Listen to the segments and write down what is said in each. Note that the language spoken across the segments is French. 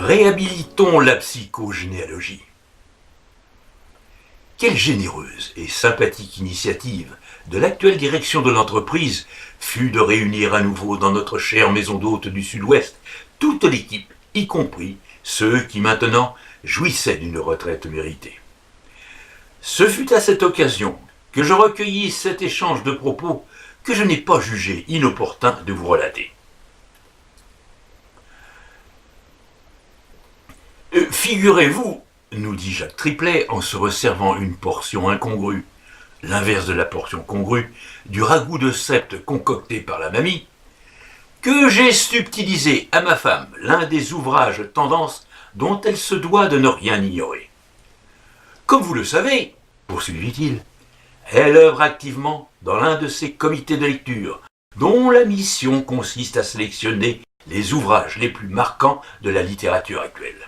Réhabilitons la psychogénéalogie. Quelle généreuse et sympathique initiative de l'actuelle direction de l'entreprise fut de réunir à nouveau dans notre chère maison d'hôte du Sud-Ouest toute l'équipe, y compris ceux qui maintenant jouissaient d'une retraite méritée. Ce fut à cette occasion que je recueillis cet échange de propos que je n'ai pas jugé inopportun de vous relater. Figurez-vous, nous dit Jacques Triplet en se resservant une portion incongrue, l'inverse de la portion congrue, du ragoût de septe concocté par la mamie, que j'ai subtilisé à ma femme l'un des ouvrages tendance dont elle se doit de ne rien ignorer. Comme vous le savez, poursuivit-il, elle œuvre activement dans l'un de ces comités de lecture, dont la mission consiste à sélectionner les ouvrages les plus marquants de la littérature actuelle.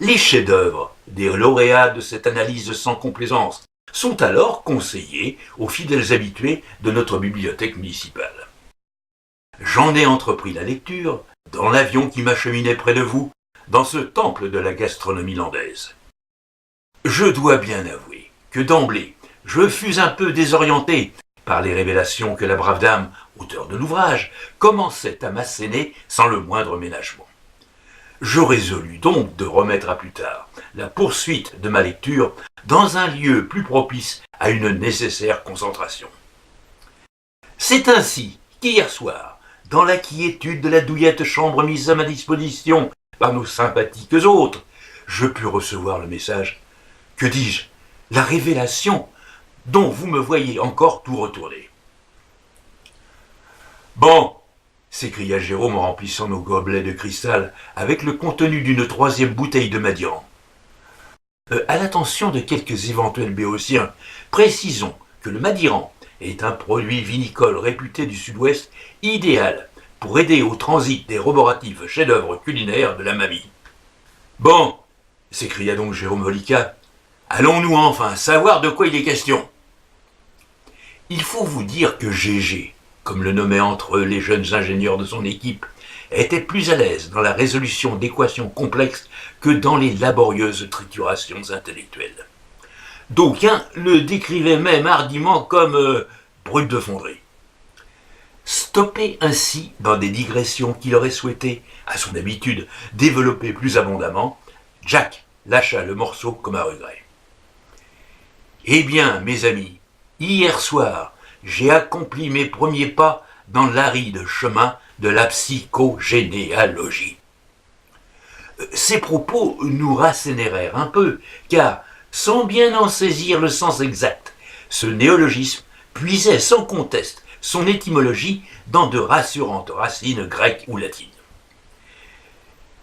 Les chefs-d'œuvre des lauréats de cette analyse sans complaisance sont alors conseillés aux fidèles habitués de notre bibliothèque municipale. J'en ai entrepris la lecture dans l'avion qui m'acheminait près de vous, dans ce temple de la gastronomie landaise. Je dois bien avouer que d'emblée, je fus un peu désorienté par les révélations que la brave dame, auteure de l'ouvrage, commençait à m'asséner sans le moindre ménagement. Je résolus donc de remettre à plus tard la poursuite de ma lecture dans un lieu plus propice à une nécessaire concentration. C'est ainsi qu'hier soir, dans la quiétude de la douillette chambre mise à ma disposition par nos sympathiques hôtes, je pus recevoir le message, que dis-je, la révélation dont vous me voyez encore tout retourné. Bon, s'écria Jérôme en remplissant nos gobelets de cristal avec le contenu d'une troisième bouteille de Madiran. À l'attention de quelques éventuels béotiens, précisons que le Madiran est un produit vinicole réputé du Sud-Ouest idéal pour aider au transit des roboratifs chefs-d'œuvre culinaires de la mamie. Bon, s'écria donc Jérôme Volica, allons-nous enfin savoir de quoi il est question. Il faut vous dire que Gégé, comme le nommaient entre eux les jeunes ingénieurs de son équipe, était plus à l'aise dans la résolution d'équations complexes que dans les laborieuses triturations intellectuelles. D'aucuns le décrivaient même hardiment comme brut de fonderie. Stoppé ainsi dans des digressions qu'il aurait souhaité, à son habitude, développer plus abondamment, Jack lâcha le morceau comme à regret. « Eh bien, mes amis, hier soir, j'ai accompli mes premiers pas dans l'aride chemin de la psychogénéalogie. » Ces propos nous rassénérèrent un peu, car, sans bien en saisir le sens exact, ce néologisme puisait sans conteste son étymologie dans de rassurantes racines grecques ou latines.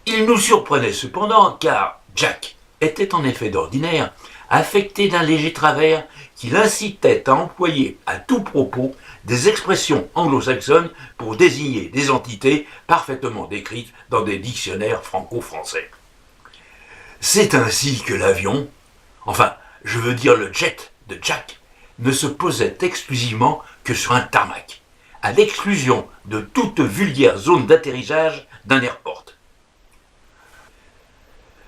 Il nous surprenait cependant, car Jack était en effet d'ordinaire affecté d'un léger travers qui l'incitait à employer à tout propos des expressions anglo-saxonnes pour désigner des entités parfaitement décrites dans des dictionnaires franco-français. C'est ainsi que l'avion, enfin, je veux dire le jet de Jack, ne se posait exclusivement que sur un tarmac, à l'exclusion de toute vulgaire zone d'atterrissage d'un airport.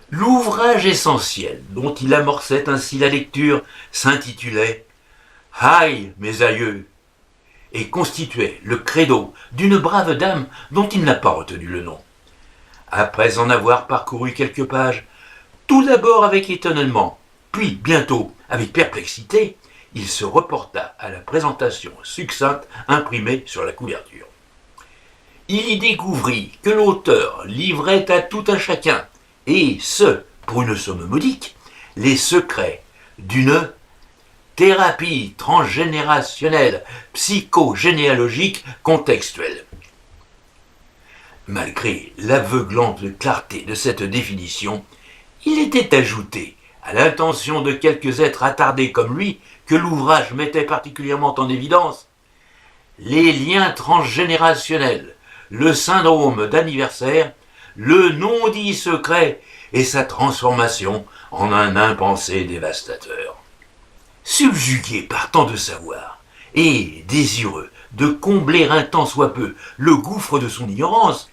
L'ouvrage essentiel dont il amorçait ainsi la lecture s'intitulait « Aïe, mes aïeux !» et constituait le credo d'une brave dame dont il n'a pas retenu le nom. Après en avoir parcouru quelques pages, tout d'abord avec étonnement, puis bientôt avec perplexité, il se reporta à la présentation succincte imprimée sur la couverture. Il y découvrit que l'auteur livrait à tout un chacun, et ce, pour une somme modique, les secrets d'une thérapie transgénérationnelle psychogénéalogique contextuelle. Malgré l'aveuglante clarté de cette définition, il était ajouté, à l'intention de quelques êtres attardés comme lui, que l'ouvrage mettait particulièrement en évidence, les liens transgénérationnels, le syndrome d'anniversaire, le non-dit secret et sa transformation en un impensé dévastateur. Subjugué par tant de savoir et désireux de combler un tant soit peu le gouffre de son ignorance,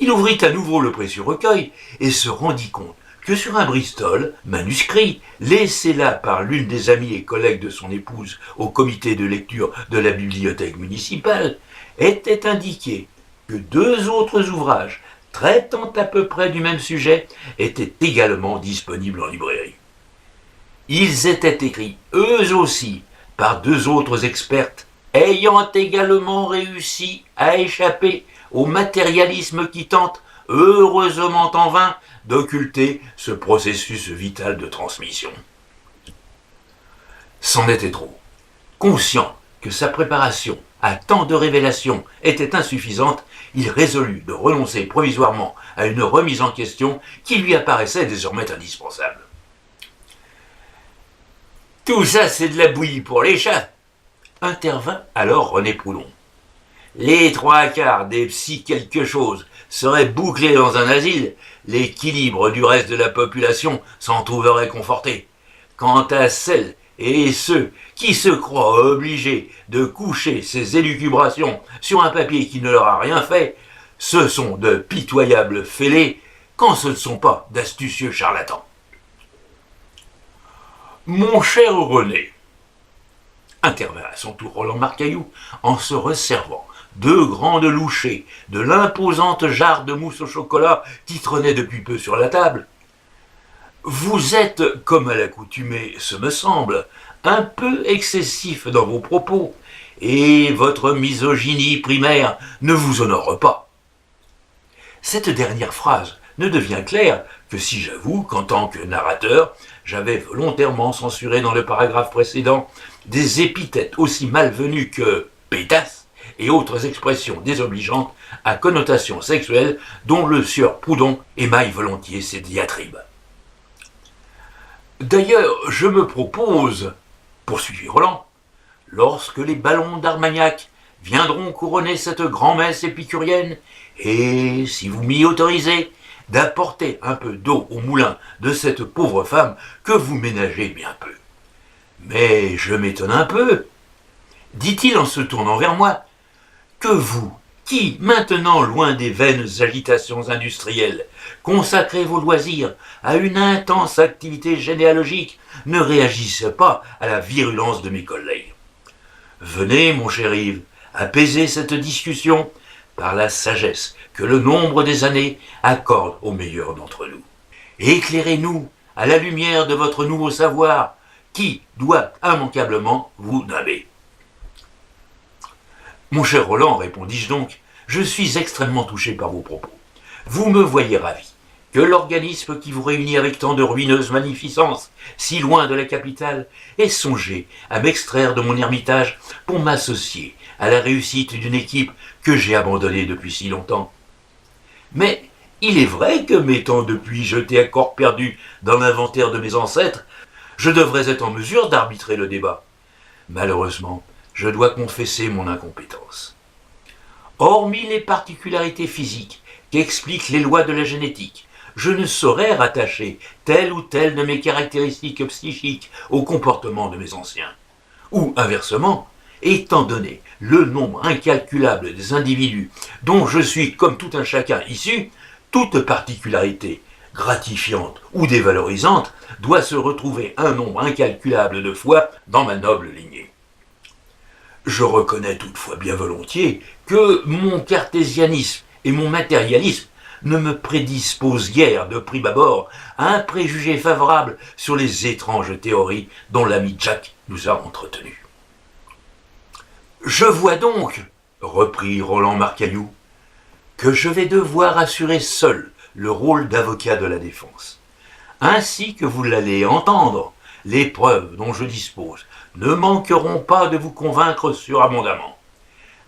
Il ouvrit à nouveau le précieux recueil et se rendit compte que sur un Bristol manuscrit, laissé là par l'une des amies et collègues de son épouse au comité de lecture de la bibliothèque municipale, était indiqué que 2 autres ouvrages traitant à peu près du même sujet étaient également disponibles en librairie. Ils étaient écrits, eux aussi, par 2 autres expertes ayant également réussi à échapper au matérialisme qui tente, heureusement en vain, d'occulter ce processus vital de transmission. C'en était trop. Conscient que sa préparation à tant de révélations était insuffisante, il résolut de renoncer provisoirement à une remise en question qui lui apparaissait désormais indispensable. « Tout ça, c'est de la bouillie pour les chats !» intervint alors René Proudhon. « Les 3/4 des psy quelque chose seraient bouclés dans un asile, l'équilibre du reste de la population s'en trouverait conforté. Quant à celles et ceux qui se croient obligés de coucher ces élucubrations sur un papier qui ne leur a rien fait, ce sont de pitoyables fêlés quand ce ne sont pas d'astucieux charlatans. » « Mon cher René, » intervint à son tour Roland Marcaillou en se resservant 2 grandes louchées de l'imposante jarre de mousse au chocolat qui trônait depuis peu sur la table. « Vous êtes, comme à l'accoutumée, ce me semble, un peu excessif dans vos propos, et votre misogynie primaire ne vous honore pas. » Cette dernière phrase ne devient claire que si j'avoue qu'en tant que narrateur, j'avais volontairement censuré dans le paragraphe précédent des épithètes aussi malvenues que « pétasse » et autres expressions désobligeantes à connotation sexuelle dont le sieur Proudhon émaille volontiers ses diatribes. « D'ailleurs, je me propose, poursuivit Roland, lorsque les ballons d'Armagnac viendront couronner cette grand-messe épicurienne, et, si vous m'y autorisez, d'apporter un peu d'eau au moulin de cette pauvre femme que vous ménagez bien peu. Mais je m'étonne un peu, dit-il en se tournant vers moi, que vous, qui, maintenant loin des vaines agitations industrielles, consacrez vos loisirs à une intense activité généalogique, ne réagissez pas à la virulence de mes collègues. Venez, mon cher Yves, apaiser cette discussion par la sagesse que le nombre des années accorde aux meilleurs d'entre nous. Éclairez-nous à la lumière de votre nouveau savoir, qui doit immanquablement vous nommer. Mon cher Roland, répondis-je donc, je suis extrêmement touché par vos propos. Vous me voyez ravi que l'organisme qui vous réunit avec tant de ruineuse magnificence, si loin de la capitale, ait songé à m'extraire de mon ermitage pour m'associer à la réussite d'une équipe que j'ai abandonnée depuis si longtemps. Mais il est vrai que, m'étant depuis jeté à corps perdu dans l'inventaire de mes ancêtres, je devrais être en mesure d'arbitrer le débat. Malheureusement, je dois confesser mon incompétence. Hormis les particularités physiques qu'expliquent les lois de la génétique, je ne saurais rattacher telle ou telle de mes caractéristiques psychiques au comportement de mes anciens. Ou, inversement, étant donné le nombre incalculable des individus dont je suis comme tout un chacun issu, toute particularité, gratifiante ou dévalorisante, doit se retrouver un nombre incalculable de fois dans ma noble lignée. Je reconnais toutefois bien volontiers que mon cartésianisme et mon matérialisme ne me prédisposent guère de prime abord à un préjugé favorable sur les étranges théories dont l'ami Jack nous a entretenus. Je vois donc, reprit Roland Marcaillou, que je vais devoir assurer seul le rôle d'avocat de la défense. Ainsi que vous l'allez entendre, les preuves dont je dispose ne manqueront pas de vous convaincre surabondamment.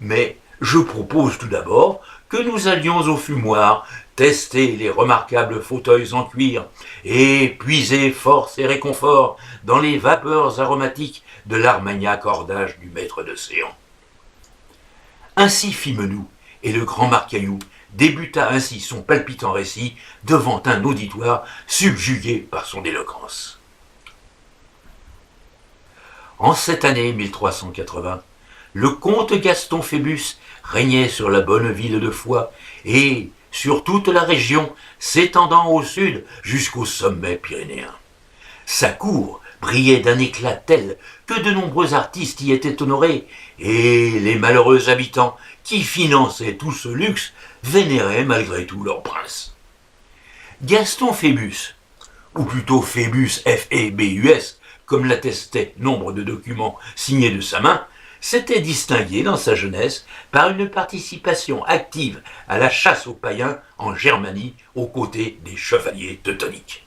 Mais je propose tout d'abord que nous allions au fumoir tester les remarquables fauteuils en cuir et puiser force et réconfort dans les vapeurs aromatiques de l'Armagnac cordage du maître d'océan. Ainsi fîmes-nous, et le grand Marcaillou débuta ainsi son palpitant récit devant un auditoire subjugué par son éloquence. En cette année 1380, le comte Gaston Phébus régnait sur la bonne ville de Foix, et, sur toute la région, s'étendant au sud jusqu'au sommet pyrénéen. Sa cour brillait d'un éclat tel que de nombreux artistes y étaient honorés, et les malheureux habitants qui finançaient tout ce luxe vénéraient malgré tout leur prince. Gaston Phébus, ou plutôt Phébus F-E-B-U-S, comme l'attestaient nombre de documents signés de sa main, s'était distingué dans sa jeunesse par une participation active à la chasse aux païens en Germanie aux côtés des chevaliers teutoniques.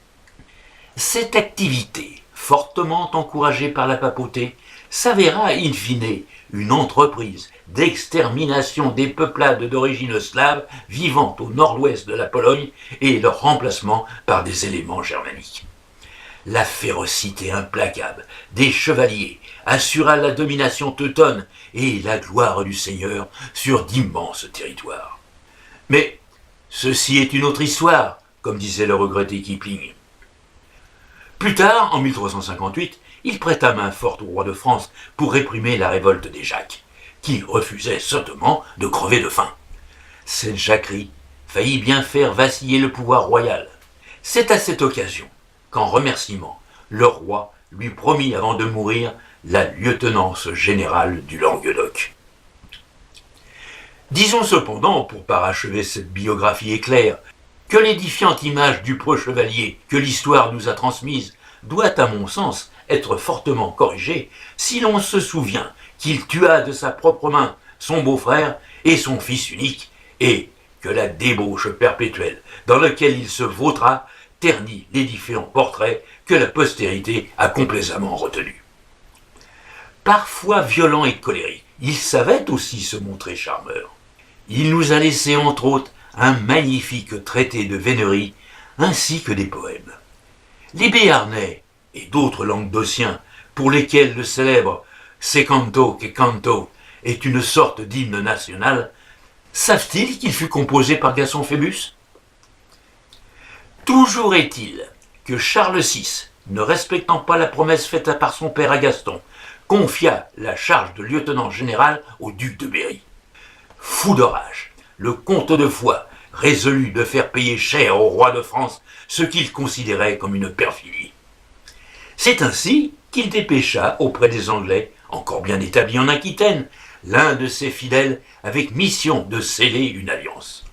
Cette activité, fortement encouragée par la papauté, s'avéra in fine une entreprise d'extermination des peuplades d'origine slave vivant au nord-ouest de la Pologne et leur remplacement par des éléments germaniques. La férocité implacable des chevaliers assura la domination teutonne et la gloire du Seigneur sur d'immenses territoires. Mais ceci est une autre histoire, comme disait le regretté Kipling. Plus tard, en 1358, il prêta main forte au roi de France pour réprimer la révolte des Jacques, qui refusaient sottement de crever de faim. Cette jacquerie faillit bien faire vaciller le pouvoir royal. C'est à cette occasion qu'en remerciement, le roi lui promit avant de mourir la lieutenance générale du Languedoc. Disons cependant, pour parachever cette biographie éclair, que l'édifiante image du preux chevalier que l'histoire nous a transmise doit, à mon sens, être fortement corrigée si l'on se souvient qu'il tua de sa propre main son beau-frère et son fils unique, et que la débauche perpétuelle dans laquelle il se vautra ternit les différents portraits que la postérité a complaisamment retenus. Parfois violent et colérique, il savait aussi se montrer charmeur. Il nous a laissé entre autres un magnifique traité de vénerie, ainsi que des poèmes. Les Béarnais et d'autres languedociens, pour lesquels le célèbre « Secanto que canto » est une sorte d'hymne national, savent-ils qu'il fut composé par Gaston Phébus ? Toujours est-il que Charles VI, ne respectant pas la promesse faite par son père à Gaston, confia la charge de lieutenant général au duc de Berry. Fou de rage, le comte de Foix résolut de faire payer cher au roi de France ce qu'il considérait comme une perfidie. C'est ainsi qu'il dépêcha auprès des Anglais, encore bien établis en Aquitaine, l'un de ses fidèles avec mission de sceller une alliance.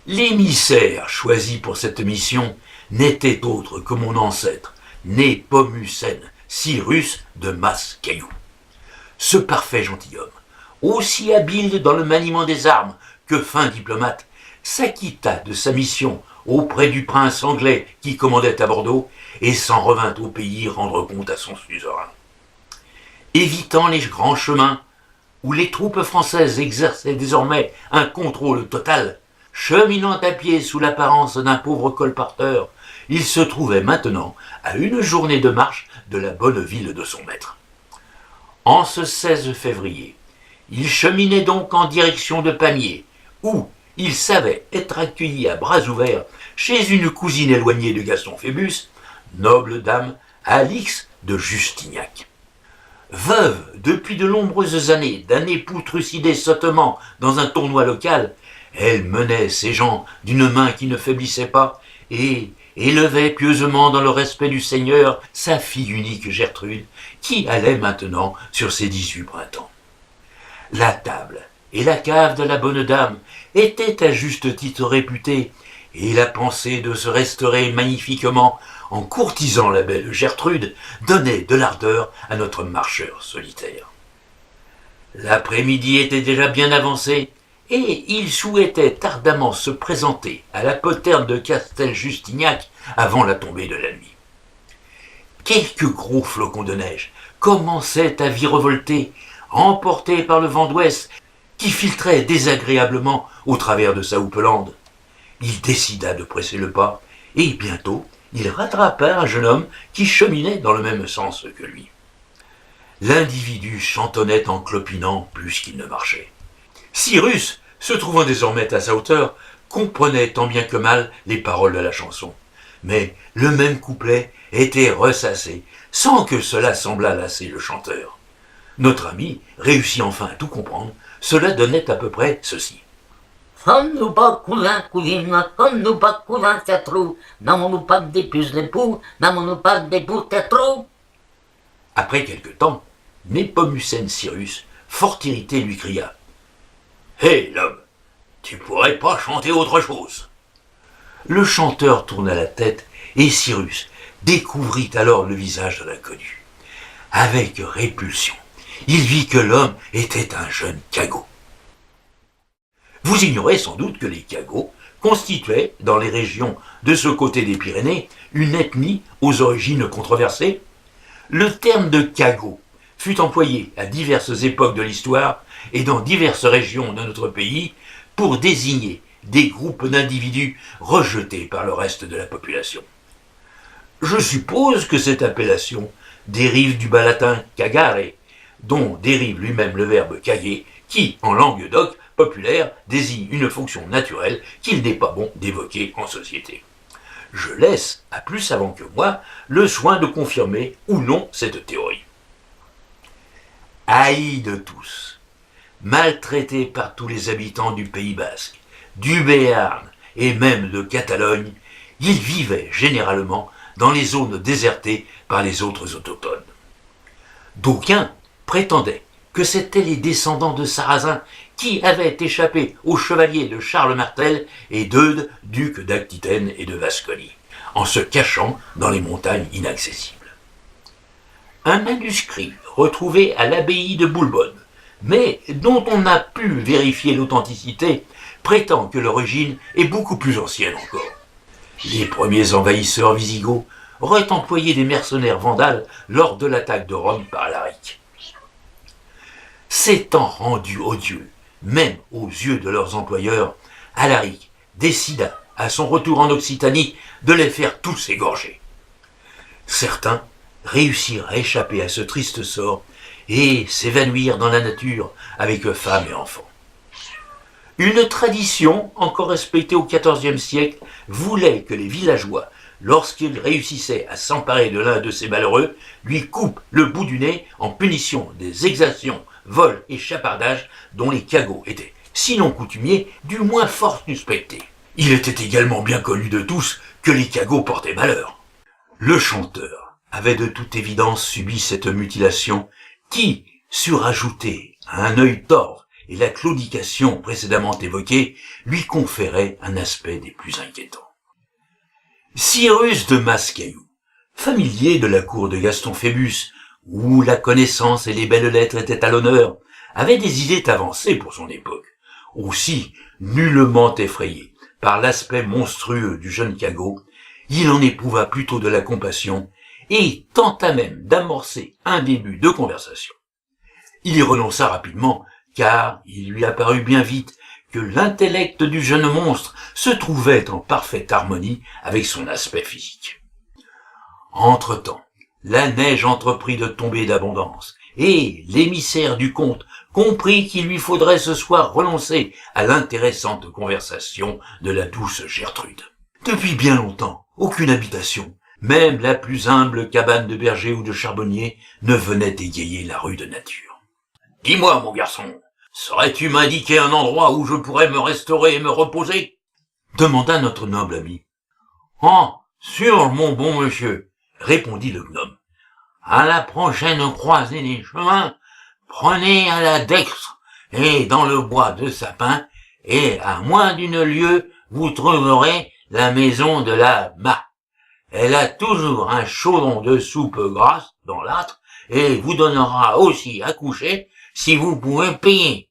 L'émissaire choisi pour cette mission n'était autre que mon ancêtre, né Pomucène, Cyrus de Mascaillou. Ce parfait gentilhomme, aussi habile dans le maniement des armes que fin diplomate, s'acquitta de sa mission auprès du prince anglais qui commandait à Bordeaux et s'en revint au pays rendre compte à son suzerain. Évitant les grands chemins où les troupes françaises exerçaient désormais un contrôle total, cheminant à pied sous l'apparence d'un pauvre colporteur, il se trouvait maintenant à une journée de marche de la bonne ville de son maître. En ce 16 février, il cheminait donc en direction de Pamiers, où il savait être accueilli à bras ouverts chez une cousine éloignée de Gaston Phébus, noble dame Alix de Justignac. Veuve depuis de nombreuses années d'un époux trucidé sottement dans un tournoi local, elle menait ses gens d'une main qui ne faiblissait pas et élevait pieusement dans le respect du Seigneur sa fille unique Gertrude, qui allait maintenant sur ses 18 printemps. La table et la cave de la bonne dame étaient à juste titre réputées, et la pensée de se restaurer magnifiquement en courtisant la belle Gertrude donnait de l'ardeur à notre marcheur solitaire. L'après-midi était déjà bien avancé, et il souhaitait ardemment se présenter à la poterne de Castel-Justignac avant la tombée de la nuit. Quelques gros flocons de neige commençaient à virevolter, emportés par le vent d'ouest qui filtrait désagréablement au travers de sa houppelande. Il décida de presser le pas, et bientôt il rattrapa un jeune homme qui cheminait dans le même sens que lui. L'individu chantonnait en clopinant plus qu'il ne marchait. Cyrus, se trouvant désormais à sa hauteur, comprenait tant bien que mal les paroles de la chanson. Mais le même couplet était ressassé, sans que cela semblât lasser le chanteur. Notre ami réussit enfin à tout comprendre. Cela donnait à peu près ceci. Fanno pas cousin, cousine, fanno pas cousin, c'est trop. N'avons-nous pas des puces l'époux, n'avons-nous pas des bouts, c'est trop. Après quelque temps, Népomucène Cyrus, fort irrité, lui cria « Hé, l'homme, tu pourrais pas chanter autre chose ?» Le chanteur tourna la tête et Cyrus découvrit alors le visage de l'inconnu. Avec répulsion, il vit que l'homme était un jeune cagot. Vous ignorez sans doute que les cagots constituaient, dans les régions de ce côté des Pyrénées, une ethnie aux origines controversées. Le terme de cagot fut employé à diverses époques de l'histoire et dans diverses régions de notre pays pour désigner des groupes d'individus rejetés par le reste de la population. Je suppose que cette appellation dérive du bas latin cagare, dont dérive lui-même le verbe caguer, qui, en languedoc populaire, désigne une fonction naturelle qu'il n'est pas bon d'évoquer en société. Je laisse, à plus savant que moi, le soin de confirmer ou non cette théorie. Haï de tous, maltraité par tous les habitants du Pays basque, du Béarn et même de Catalogne, il vivait généralement dans les zones désertées par les autres autochtones. D'aucuns prétendaient que c'étaient les descendants de Sarrasins qui avaient échappé aux chevaliers de Charles Martel et d'Eudes, duc d'Aquitaine et de Vasconie, en se cachant dans les montagnes inaccessibles. Un manuscrit retrouvé à l'abbaye de Boulbonne, mais dont on n'a pu vérifier l'authenticité, prétend que l'origine est beaucoup plus ancienne encore. Les premiers envahisseurs wisigoths auraient employé des mercenaires vandales lors de l'attaque de Rome par Alaric. S'étant rendu odieux, même aux yeux de leurs employeurs, Alaric décida, à son retour en Occitanie, de les faire tous égorger. Certains réussirent à échapper à ce triste sort et s'évanouirent dans la nature avec femmes et enfants. Une tradition, encore respectée au XIVe siècle, voulait que les villageois, lorsqu'ils réussissaient à s'emparer de l'un de ces malheureux, lui coupent le bout du nez en punition des exactions, vols et chapardages dont les cagots étaient, sinon coutumiers, du moins fort suspectés. Il était également bien connu de tous que les cagots portaient malheur. Le chanteur avait de toute évidence subi cette mutilation qui, surajoutée à un œil tort et la claudication précédemment évoquée, lui conférait un aspect des plus inquiétants. Cyrus de Mascaillou, familier de la cour de Gaston Phébus, où la connaissance et les belles lettres étaient à l'honneur, avait des idées avancées pour son époque. Aussi, nullement effrayé par l'aspect monstrueux du jeune cagot, il en éprouva plutôt de la compassion et tenta même d'amorcer un début de conversation. Il y renonça rapidement, car il lui apparut bien vite que l'intellect du jeune monstre se trouvait en parfaite harmonie avec son aspect physique. Entre-temps, la neige entreprit de tomber d'abondance, et l'émissaire du comte comprit qu'il lui faudrait ce soir renoncer à l'intéressante conversation de la douce Gertrude. Depuis bien longtemps, aucune habitation, même la plus humble cabane de berger ou de charbonnier, ne venait égayer la rude nature. « Dis-moi, mon garçon, saurais-tu m'indiquer un endroit où je pourrais me restaurer et me reposer ?» demanda notre noble ami. « Oh, sûr, mon bon monsieur, » répondit le gnome. « À la prochaine croisée des chemins, prenez à la dextre et dans le bois de sapin, et à moins d'une lieue, vous trouverez la maison de la Ma. Elle a toujours un chaudron de soupe grasse dans l'âtre et vous donnera aussi à coucher si vous pouvez payer. »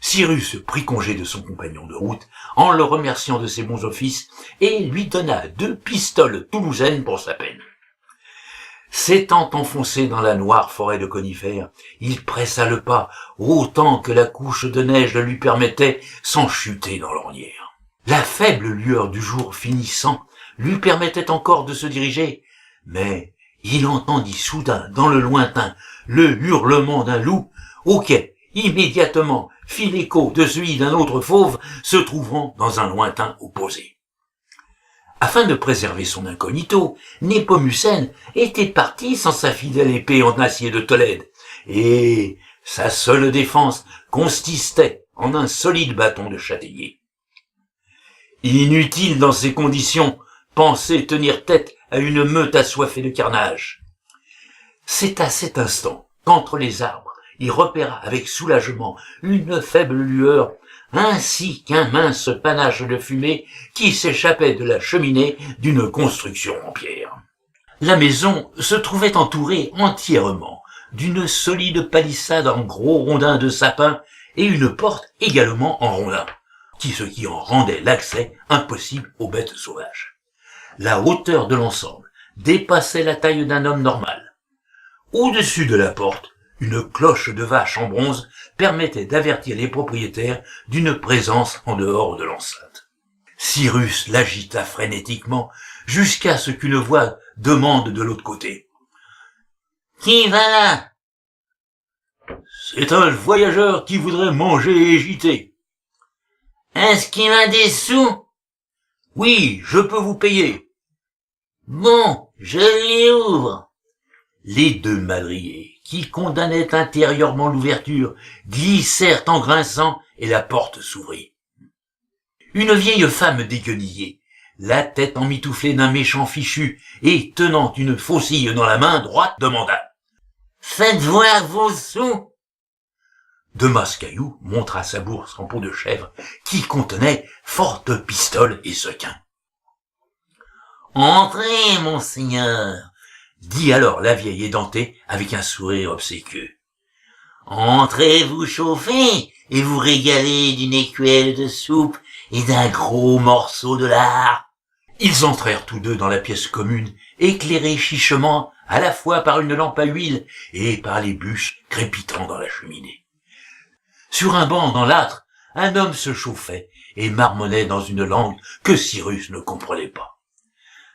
Cyrus prit congé de son compagnon de route en le remerciant de ses bons offices et lui donna 2 pistoles toulousaines pour sa peine. S'étant enfoncé dans la noire forêt de conifères, il pressa le pas autant que la couche de neige le lui permettait sans chuter dans l'ornière. La faible lueur du jour finissant lui permettait encore de se diriger, mais il entendit soudain dans le lointain le hurlement d'un loup auquel immédiatement fit l'écho de celui d'un autre fauve se trouvant dans un lointain opposé. Afin de préserver son incognito, Népomucène était parti sans sa fidèle épée en acier de Tolède, et sa seule défense consistait en un solide bâton de châtaignier. Inutile dans ces conditions penser tenir tête à une meute assoiffée de carnage. C'est à cet instant qu'entre les arbres, il repéra avec soulagement une faible lueur, ainsi qu'un mince panache de fumée qui s'échappait de la cheminée d'une construction en pierre. La maison se trouvait entourée entièrement d'une solide palissade en gros rondins de sapin et une porte également en rondins, ce qui en rendait l'accès impossible aux bêtes sauvages. La hauteur de l'ensemble dépassait la taille d'un homme normal. Au-dessus de la porte, une cloche de vache en bronze permettait d'avertir les propriétaires d'une présence en dehors de l'enceinte. Cyrus l'agita frénétiquement jusqu'à ce qu'une voix demande de l'autre côté. « Qui va là ?»« C'est un voyageur qui voudrait manger et gîter. »« Est-ce qu'il a des sous ?»« Oui, je peux vous payer. »« Bon, je lui ouvre. » Les deux madriers, qui condamnaient intérieurement l'ouverture, glissèrent en grinçant et la porte s'ouvrit. Une vieille femme déguenillée, la tête emmitouflée d'un méchant fichu et tenant une faucille dans la main droite, demanda « Faites voir vos sous !» De Mascaillou montra sa bourse en peau de chèvre qui contenait fortes pistoles et sequins. « Entrez, monseigneur !» dit alors la vieille édentée avec un sourire obséquieux. « Entrez vous chauffer et vous régaler d'une écuelle de soupe et d'un gros morceau de lard. » Ils entrèrent tous deux dans la pièce commune, éclairée chichement à la fois par une lampe à huile et par les bûches crépitant dans la cheminée. Sur un banc dans l'âtre, un homme se chauffait et marmonnait dans une langue que Cyrus ne comprenait pas.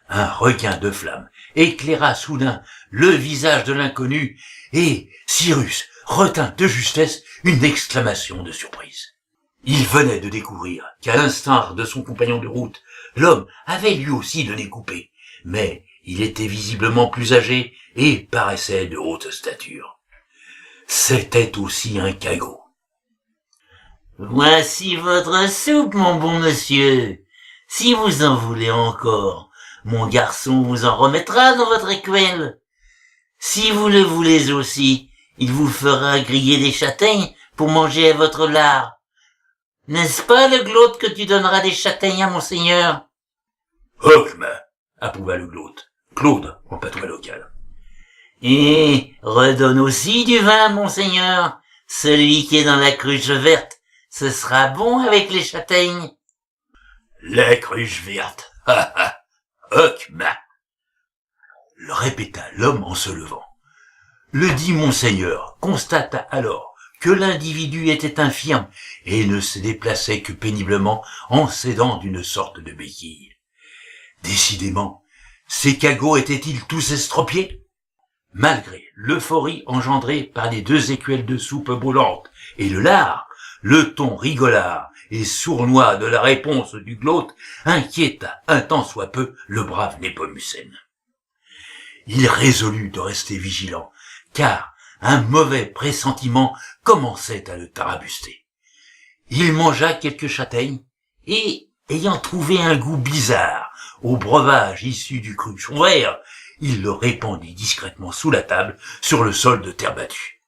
Un regain de flamme éclaira soudain le visage de l'inconnu et Cyrus retint de justesse une exclamation de surprise. Il venait de découvrir qu'à l'instar de son compagnon de route, l'homme avait lui aussi le nez coupé, mais il était visiblement plus âgé et paraissait de haute stature. C'était aussi un cagot. « Voici votre soupe, mon bon monsieur. Si vous en voulez encore, mon garçon vous en remettra dans votre écuelle. Si vous le voulez aussi, il vous fera griller des châtaignes pour manger à votre lard. N'est-ce pas, le Glaude, que tu donneras des châtaignes à monseigneur ?»« Hochma » approuva le Glaude, Claude en patois local. « Et redonne aussi du vin, monseigneur, celui qui est dans la cruche verte, ce sera bon avec les châtaignes. »« La cruche verte, ha ha, Hochma » le répéta l'homme en se levant. Le dit monseigneur constata alors que l'individu était infirme et ne se déplaçait que péniblement en s'aidant d'une sorte de béquille. Décidément, ces cagots étaient-ils tous estropiés? Malgré l'euphorie engendrée par les 2 écuelles de soupe brûlante et le lard, le ton rigolard et sournois de la réponse du Glaude inquiéta un tant soit peu le brave Népomucène. Il résolut de rester vigilant, car un mauvais pressentiment commençait à le tarabuster. Il mangea quelques châtaignes et, ayant trouvé un goût bizarre au breuvage issu du cruchon vert, il le répandit discrètement sous la table sur le sol de terre battue.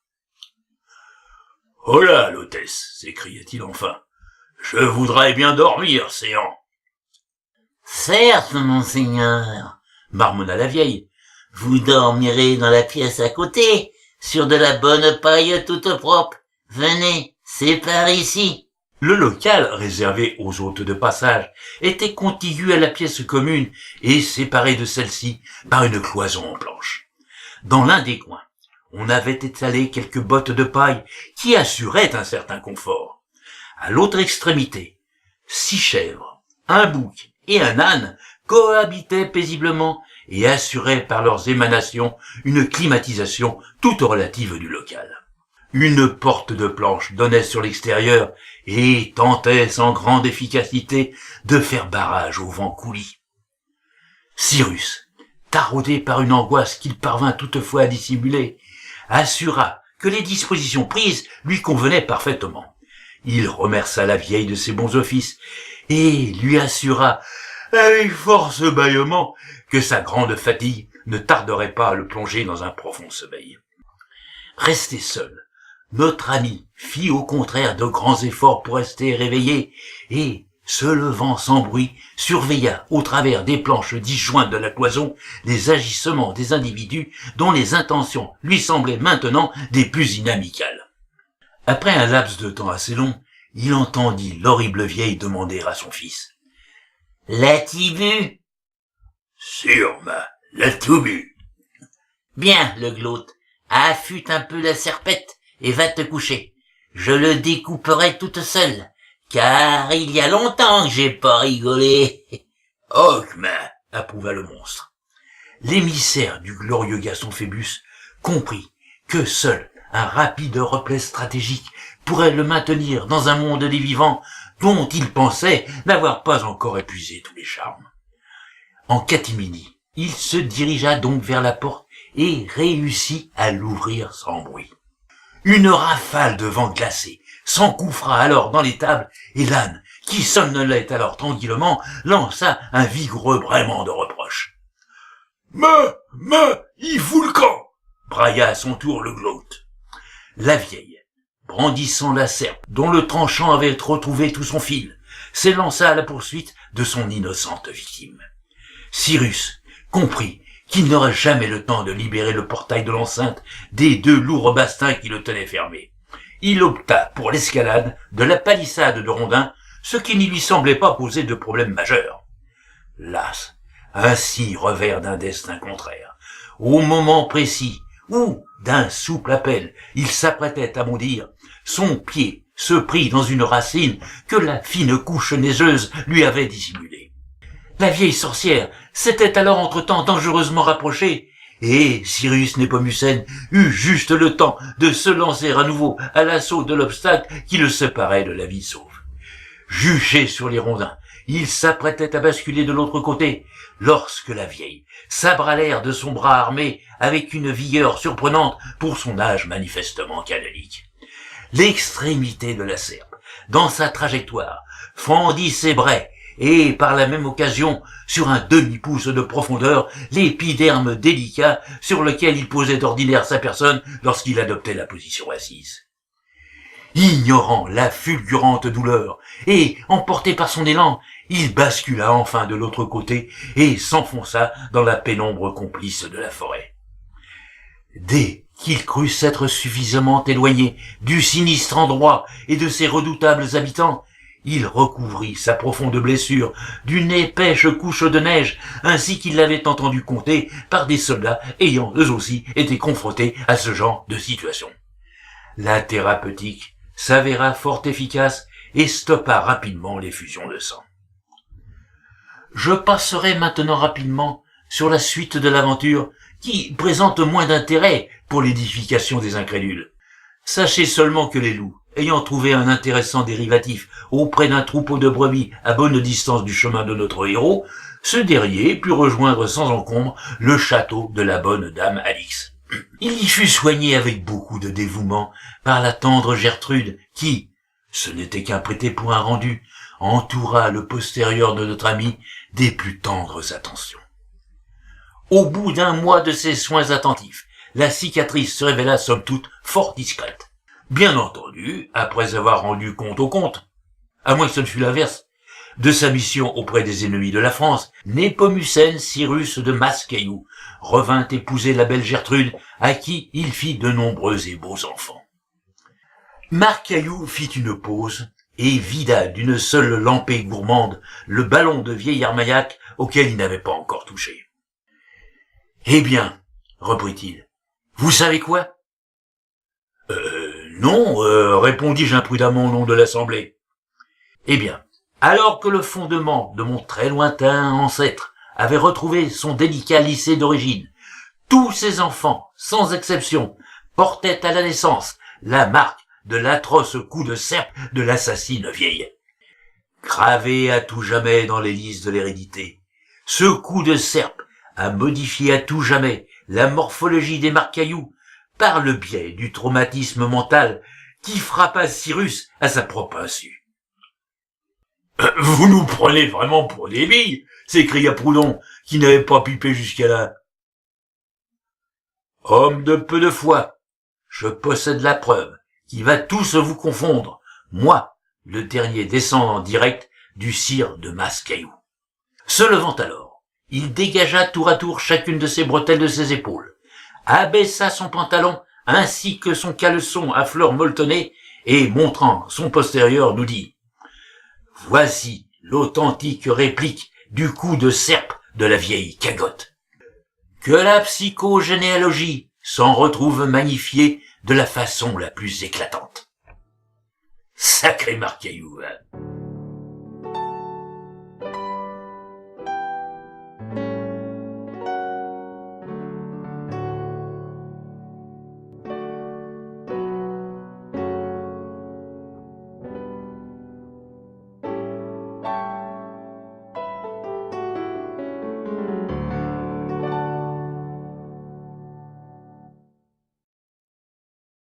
« Oh là, l'hôtesse !» s'écria-t-il enfin. « Je voudrais bien dormir, séant. »« Certes, monseigneur, » marmonna la vieille, « vous dormirez dans la pièce à côté, sur de la bonne paille toute propre. Venez, c'est par ici. » Le local, réservé aux hôtes de passage, était contigu à la pièce commune et séparé de celle-ci par une cloison en planche. Dans l'un des coins, on avait étalé quelques bottes de paille qui assuraient un certain confort. À l'autre extrémité, 6 chèvres, un bouc et un âne cohabitaient paisiblement et assuraient par leurs émanations une climatisation toute relative du local. Une porte de planche donnait sur l'extérieur et tentait sans grande efficacité de faire barrage au vent coulis. Cyrus, taraudé par une angoisse qu'il parvint toutefois à dissimuler, assura que les dispositions prises lui convenaient parfaitement. Il remercia la vieille de ses bons offices et lui assura avec force bâillement que sa grande fatigue ne tarderait pas à le plonger dans un profond sommeil. Resté seul, notre ami fit au contraire de grands efforts pour rester réveillé et, se levant sans bruit, surveilla au travers des planches disjointes de la cloison les agissements des individus dont les intentions lui semblaient maintenant des plus inamicales. Après un laps de temps assez long, il entendit l'horrible vieille demander à son fils. « L'as-tu bu ?»« Sûrement, l'as tout bu. » « Bien, le gloute, affûte un peu la serpette et va te coucher. Je le découperai toute seule, car il y a longtemps que j'ai pas rigolé. »« Hawkman » approuva le monstre. L'émissaire du glorieux garçon Phébus comprit que seul un rapide repli stratégique pourrait le maintenir dans un monde des vivants dont il pensait n'avoir pas encore épuisé tous les charmes. En catimini, il se dirigea donc vers la porte et réussit à l'ouvrir sans bruit. Une rafale de vent glacé s'engouffra alors dans les tables et l'âne, qui somnolait alors tranquillement, lança un vigoureux braiement de reproche. « il fout le camp !» brailla à son tour le gloute. La vieille, brandissant la serpe dont le tranchant avait retrouvé tout son fil, s'élança à la poursuite de son innocente victime. Cyrus comprit qu'il n'aurait jamais le temps de libérer le portail de l'enceinte des 2 lourds bastings qui le tenaient fermé. Il opta pour l'escalade de la palissade de Rondin, ce qui ne lui semblait pas poser de problème majeur. Las, ainsi revers d'un destin contraire, au moment précis où, d'un souple appel, il s'apprêtait à bondir, son pied se prit dans une racine que la fine couche neigeuse lui avait dissimulée. La vieille sorcière s'était alors entre-temps dangereusement rapprochée, et Cyrus Népomucène eut juste le temps de se lancer à nouveau à l'assaut de l'obstacle qui le séparait de la vie sauve. Juché sur les rondins, il s'apprêtait à basculer de l'autre côté, lorsque la vieille sabra l'air de son bras armé avec une vigueur surprenante pour son âge manifestement canonique. L'extrémité de la serpe, dans sa trajectoire, fendit ses braies, et par la même occasion, sur un demi-pouce de profondeur, l'épiderme délicat sur lequel il posait d'ordinaire sa personne lorsqu'il adoptait la position assise. Ignorant la fulgurante douleur, et emporté par son élan, il bascula enfin de l'autre côté et s'enfonça dans la pénombre complice de la forêt. Dès qu'il crut s'être suffisamment éloigné du sinistre endroit et de ses redoutables habitants, il recouvrit sa profonde blessure d'une épaisse couche de neige, ainsi qu'il l'avait entendu conter par des soldats ayant eux aussi été confrontés à ce genre de situation. La thérapeutique s'avéra fort efficace et stoppa rapidement l'effusion de sang. Je passerai maintenant rapidement sur la suite de l'aventure qui présente moins d'intérêt pour l'édification des incrédules. Sachez seulement que les loups, ayant trouvé un intéressant dérivatif auprès d'un troupeau de brebis à bonne distance du chemin de notre héros, ce dernier put rejoindre sans encombre le château de la bonne dame Alix. Il y fut soigné avec beaucoup de dévouement par la tendre Gertrude qui, ce n'était qu'un prêté-point rendu, entoura le postérieur de notre ami des plus tendres attentions. Au bout d'un mois de ces soins attentifs, la cicatrice se révéla somme toute fort discrète. Bien entendu, après avoir rendu compte au comte, à moins que ce ne fût l'inverse, de sa mission auprès des ennemis de la France, Népomucène Cyrus de Mascaillou revint épouser la belle Gertrude, à qui il fit de nombreux et beaux enfants. Marcaillou fit une pause et vida d'une seule lampée gourmande le ballon de vieil Armagnac auquel il n'avait pas encore touché. « Eh bien, reprit-il, vous savez quoi ?»« Non, répondis-je imprudemment au nom de l'Assemblée. »« Eh bien, alors que le fondement de mon très lointain ancêtre avait retrouvé son délicat lycée d'origine, tous ses enfants, sans exception, portaient à la naissance la marque de l'atroce coup de serpe de l'assassine vieille. Gravé à tout jamais dans les listes de l'hérédité, ce coup de serpe a modifié à tout jamais la morphologie des Marcaillou par le biais du traumatisme mental qui frappa Cyrus à sa propre insu. « Vous nous prenez vraiment pour des billes !» s'écria Proudhon, qui n'avait pas pipé jusqu'à là. « Homme de peu de foi, je possède la preuve qui va tous vous confondre, moi, le dernier descendant direct du sire de Mascaillou. » Se levant alors, il dégagea tour à tour chacune de ses bretelles de ses épaules, abaissa son pantalon ainsi que son caleçon à fleurs molletonnées et, montrant son postérieur, nous dit « Voici l'authentique réplique du coup de serpe de la vieille cagotte. Que la psychogénéalogie s'en retrouve magnifiée de la façon la plus éclatante. » Sacré Marcaillou, hein.